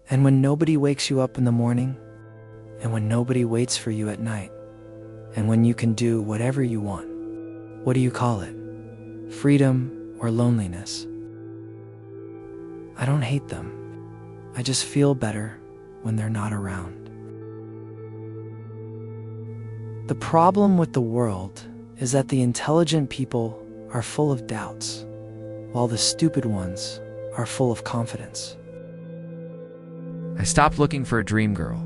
And when nobody wakes you up in the morning, and when nobody waits for you at night, and when you can do whatever you want, what do you call it? Freedom or loneliness? I don't hate them. I just feel better when they're not around. The problem with the world is that the intelligent people are full of doubts, while the stupid ones are full of confidence. I stopped looking for a dream girl.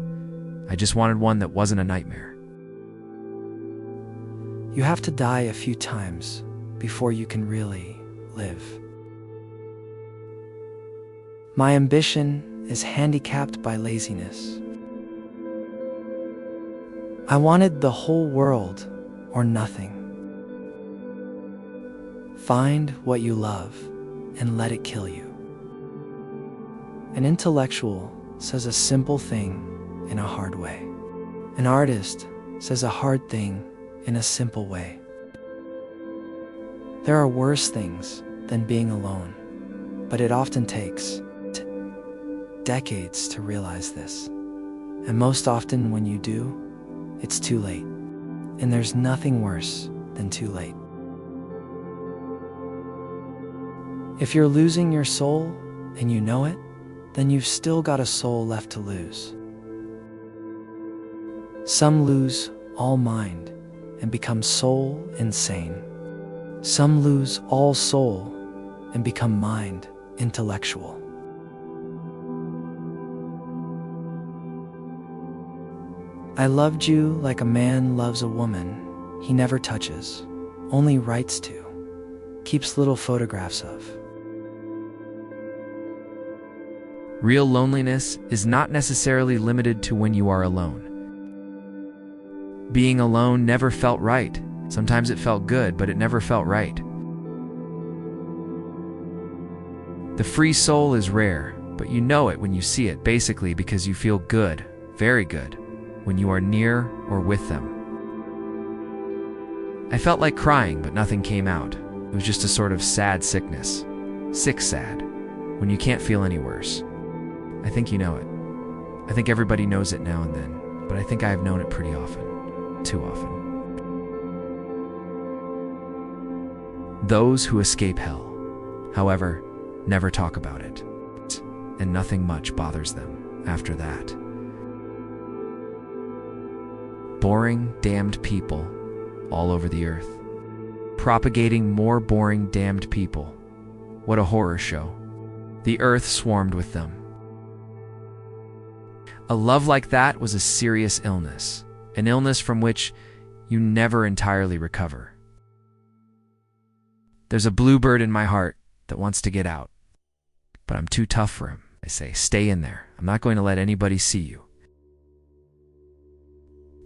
I just wanted one that wasn't a nightmare. You have to die a few times before you can really live. My ambition is handicapped by laziness. I wanted the whole world or nothing. Find what you love and let it kill you. An intellectual says a simple thing in a hard way. An artist says a hard thing in a simple way. There are worse things than being alone, but it often takes decades to realize this. And most often when you do, it's too late. And there's nothing worse than too late. If you're losing your soul and you know it, then you've still got a soul left to lose. Some lose all mind and become soul insane. Some lose all soul and become mind intellectual. I loved you like a man loves a woman he never touches, only writes to, keeps little photographs of. Real loneliness is not necessarily limited to when you are alone. Being alone never felt right. Sometimes it felt good, but it never felt right. The free soul is rare, but you know it when you see it, basically because you feel good, very good, when you are near or with them. I felt like crying, but nothing came out. It was just a sort of sad sickness. Sick sad, when you can't feel any worse. I think you know it. I think everybody knows it now and then, but I think I have known it pretty often. Too often. Those who escape hell, however, never talk about it, and nothing much bothers them after that. Boring, damned people all over the earth, propagating more boring, damned people. What a horror show. The earth swarmed with them. A love like that was a serious illness, an illness from which you never entirely recover. There's a bluebird in my heart that wants to get out, but I'm too tough for him. I say, stay in there. I'm not going to let anybody see you.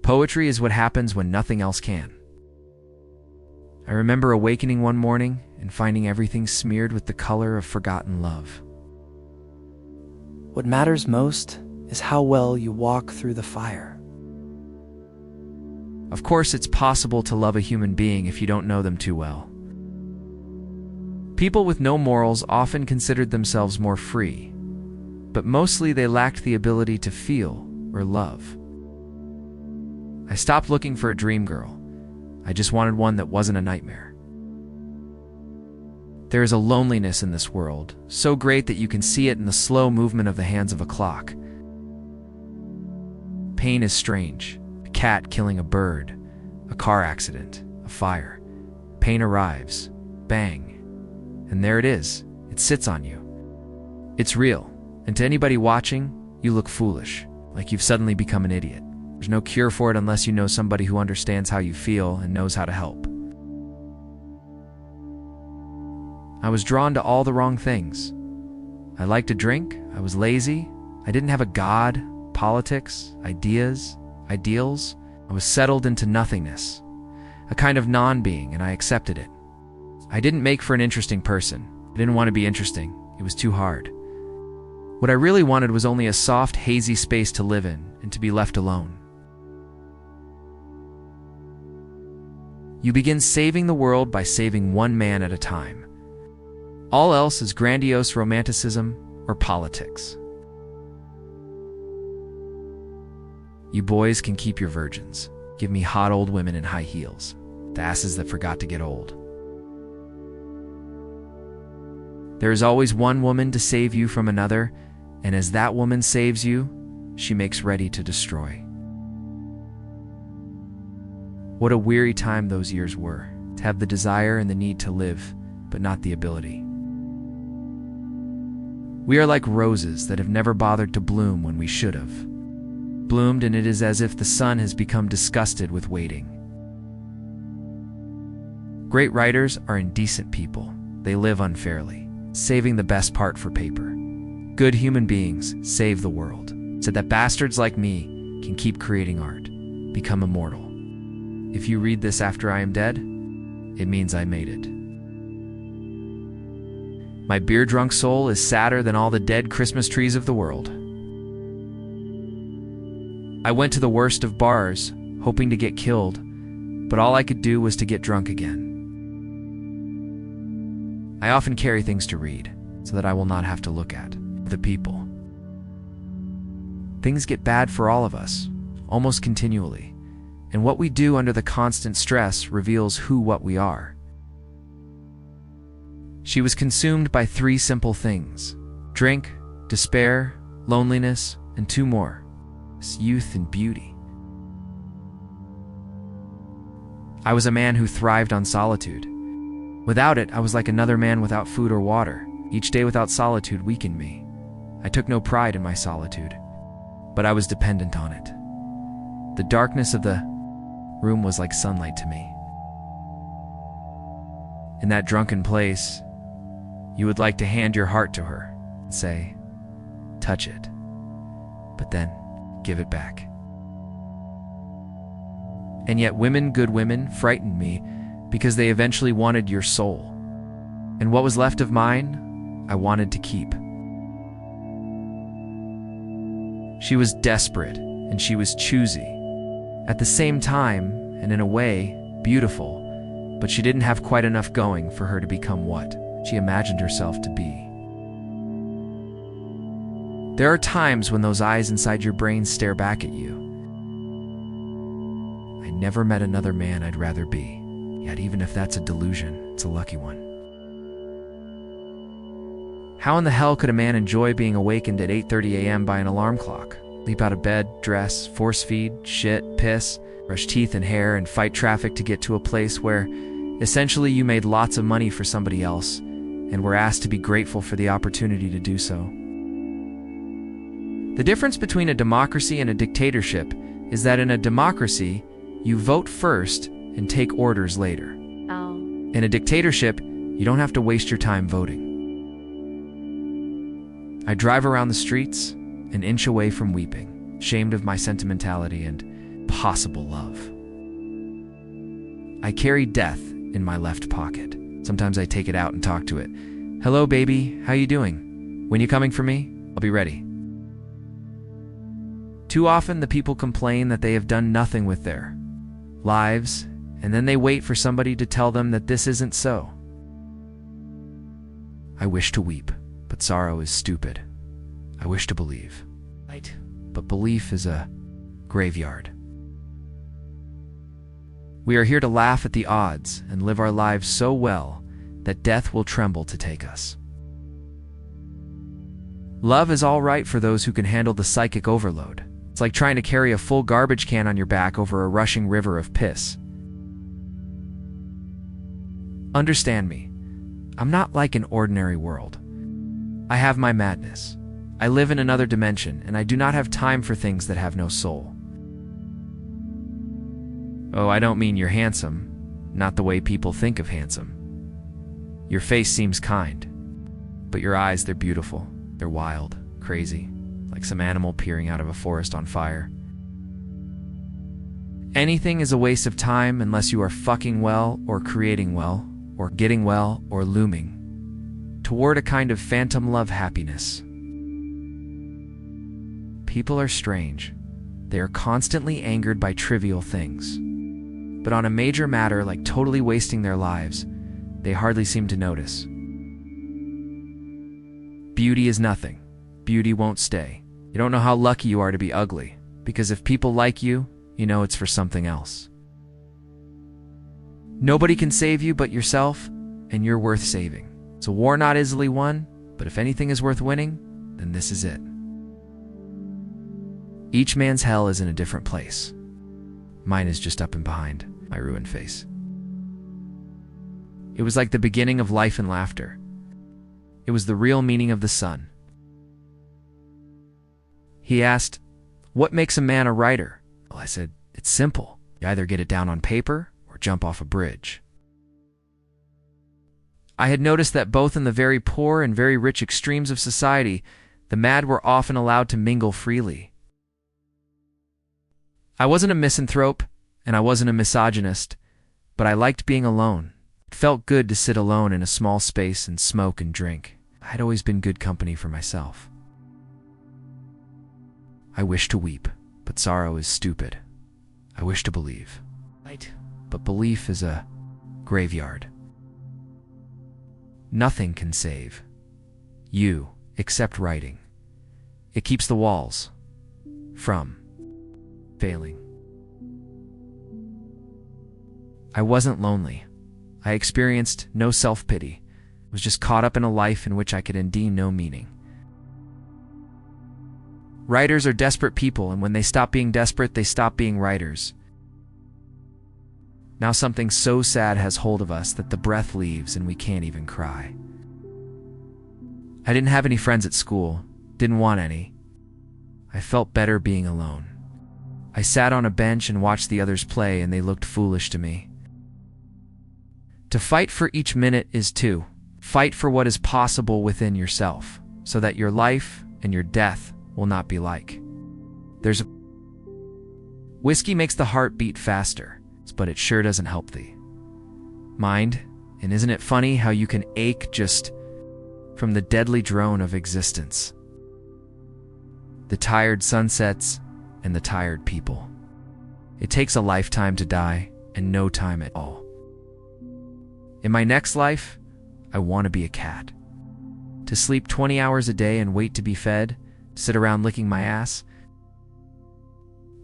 Poetry is what happens when nothing else can. I remember awakening one morning and finding everything smeared with the color of forgotten love. What matters most is how well you walk through the fire. Of course, it's possible to love a human being if you don't know them too well. People with no morals often considered themselves more free, but mostly they lacked the ability to feel or love. I stopped looking for a dream girl. I just wanted one that wasn't a nightmare. There is a loneliness in this world, so great that you can see it in the slow movement of the hands of a clock. Pain is strange. A cat killing a bird, a car accident, a fire. Pain arrives, bang, and there it is. It sits on you. It's real, and to anybody watching, you look foolish, like you've suddenly become an idiot. There's no cure for it unless you know somebody who understands how you feel and knows how to help. I was drawn to all the wrong things. I liked to drink, I was lazy, I didn't have a god, politics, ideas, ideals. I was settled into nothingness, a kind of non-being, and I accepted it. I didn't make for an interesting person. I didn't want to be interesting. It was too hard. What I really wanted was only a soft, hazy space to live in and to be left alone. You begin saving the world by saving one man at a time. All else is grandiose romanticism or politics. You boys can keep your virgins. Give me hot old women in high heels. The asses that forgot to get old. There is always one woman to save you from another, and as that woman saves you, she makes ready to destroy. What a weary time those years were, to have the desire and the need to live, but not the ability. We are like roses that have never bothered to bloom when we should have. Bloomed, and it is as if the sun has become disgusted with waiting. Great writers are indecent people. They live unfairly, saving the best part for paper. Good human beings save the world, so that bastards like me can keep creating art, become immortal. If you read this after I am dead, it means I made it. My beer-drunk soul is sadder than all the dead Christmas trees of the world. I went to the worst of bars, hoping to get killed, but all I could do was to get drunk again. I often carry things to read, so that I will not have to look at the people. Things get bad for all of us, almost continually, and what we do under the constant stress reveals what we are. She was consumed by 3 simple things: drink, despair, loneliness, and 2 more: youth and beauty. I was a man who thrived on solitude. Without it, I was like another man without food or water. Each day without solitude weakened me. I took no pride in my solitude, but I was dependent on it. The darkness of the room was like sunlight to me. In that drunken place, you would like to hand your heart to her and say, touch it, but then give it back. And yet women, good women, frightened me because they eventually wanted your soul. And what was left of mine, I wanted to keep. She was desperate and she was choosy. At the same time, and in a way, beautiful, but she didn't have quite enough going for her to become what she imagined herself to be. There are times when those eyes inside your brain stare back at you. I never met another man I'd rather be, yet even if that's a delusion, it's a lucky one. How in the hell could a man enjoy being awakened at 8:30 a.m. by an alarm clock? Leap out of bed, dress, force feed, shit, piss, brush teeth and hair, and fight traffic to get to a place where, essentially, you made lots of money for somebody else, and were asked to be grateful for the opportunity to do so. The difference between a democracy and a dictatorship is that in a democracy, you vote first and take orders later. In a dictatorship, you don't have to waste your time voting. I drive around the streets, an inch away from weeping, ashamed of my sentimentality and possible love. I carry death in my left pocket. Sometimes I take it out and talk to it. Hello, baby, how you doing? When you coming for me? I'll be ready. Too often the people complain that they have done nothing with their lives, and then they wait for somebody to tell them that this isn't so. I wish to weep, but sorrow is stupid. I wish to believe, right? But belief is a graveyard. We are here to laugh at the odds and live our lives so well that death will tremble to take us. Love is all right for those who can handle the psychic overload. It's like trying to carry a full garbage can on your back over a rushing river of piss. Understand me, I'm not like an ordinary world. I have my madness. I live in another dimension, and I do not have time for things that have no soul. Oh, I don't mean you're handsome, not the way people think of handsome. Your face seems kind, but your eyes, they're beautiful. They're wild, crazy, like some animal peering out of a forest on fire. Anything is a waste of time unless you are fucking well, or creating well, or getting well, or looming toward a kind of phantom love happiness. People are strange. They are constantly angered by trivial things. But on a major matter like totally wasting their lives, they hardly seem to notice. Beauty is nothing. Beauty won't stay. You don't know how lucky you are to be ugly. because if people like you, you know it's for something else. Nobody can save you but yourself, and you're worth saving. It's a war not easily won, but if anything is worth winning, then this is it. Each man's hell is in a different place. Mine is just up and behind my ruined face. It was like the beginning of life and laughter. It was the real meaning of the sun. He asked, "What makes a man a writer?" Well, I said, "It's simple. You either get it down on paper or jump off a bridge." I had noticed that both in the very poor and very rich extremes of society, the mad were often allowed to mingle freely. I wasn't a misanthrope, and I wasn't a misogynist, but I liked being alone. It felt good to sit alone in a small space and smoke and drink. I had always been good company for myself. I wish to weep, but sorrow is stupid. I wish to believe, but belief is a graveyard. Nothing can save you except writing. It keeps the walls from failing. I wasn't lonely. I experienced no self-pity. I was just caught up in a life in which I could indeed no meaning. Writers are desperate people, and when they stop being desperate, they stop being writers. Now something so sad has hold of us that the breath leaves and we can't even cry. I didn't have any friends at school, didn't want any. I felt better being alone. I sat on a bench and watched the others play, and they looked foolish to me. To fight for each minute is to fight for what is possible within yourself, so that your life and your death will not be like. Whiskey makes the heart beat faster, but it sure doesn't help the mind. And isn't it funny how you can ache just from the deadly drone of existence? The tired sunsets and the tired people. It takes a lifetime to die and no time at all. In my next life, I want to be a cat. To sleep 20 hours a day and wait to be fed, sit around licking my ass.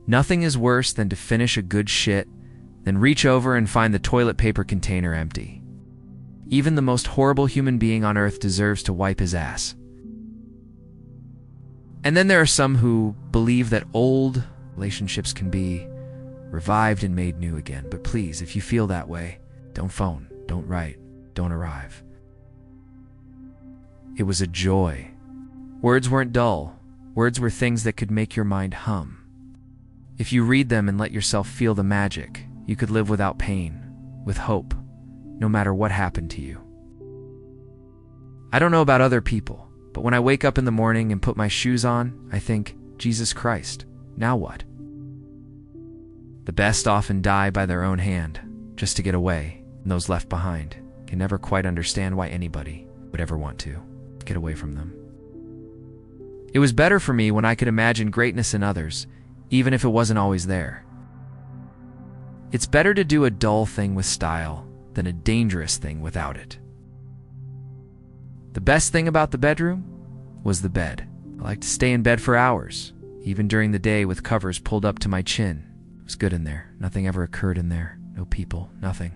Nothing is worse than to finish a good shit, then reach over and find the toilet paper container empty. Even the most horrible human being on earth deserves to wipe his ass. And then there are some who believe that old relationships can be revived and made new again. But please, if you feel that way, don't phone, don't write, don't arrive. It was a joy. Words weren't dull. Words were things that could make your mind hum. If you read them and let yourself feel the magic, you could live without pain, with hope, no matter what happened to you. I don't know about other people, but when I wake up in the morning and put my shoes on, I think, Jesus Christ, now what? The best often die by their own hand, just to get away, and those left behind can never quite understand why anybody would ever want to get away from them. It was better for me when I could imagine greatness in others, even if it wasn't always there. It's better to do a dull thing with style than a dangerous thing without it. The best thing about the bedroom was the bed. I liked to stay in bed for hours, even during the day with covers pulled up to my chin. It was good in there. Nothing ever occurred in there. No people, nothing.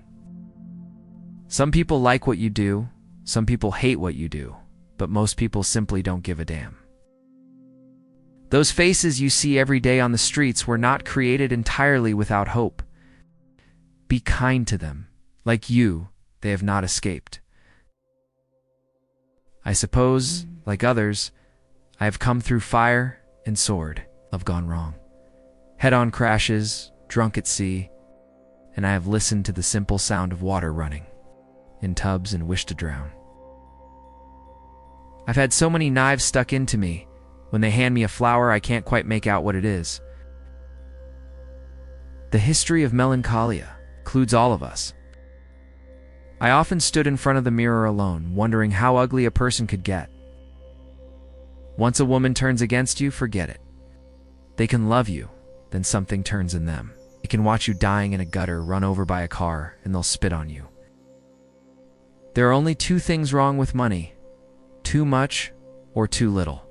Some people like what you do, some people hate what you do, but most people simply don't give a damn. Those faces you see every day on the streets were not created entirely without hope. Be kind to them. Like you, they have not escaped. I suppose, like others, I have come through fire and sword. I've gone wrong. Head-on crashes, drunk at sea, and I have listened to the simple sound of water running in tubs and wished to drown. I've had so many knives stuck into me. When they hand me a flower, I can't quite make out what it is. The history of melancholia includes all of us. I often stood in front of the mirror alone, wondering how ugly a person could get. Once a woman turns against you, forget it. They can love you, then something turns in them. They can watch you dying in a gutter, run over by a car, and they'll spit on you. There are only two things wrong with money: too much or too little.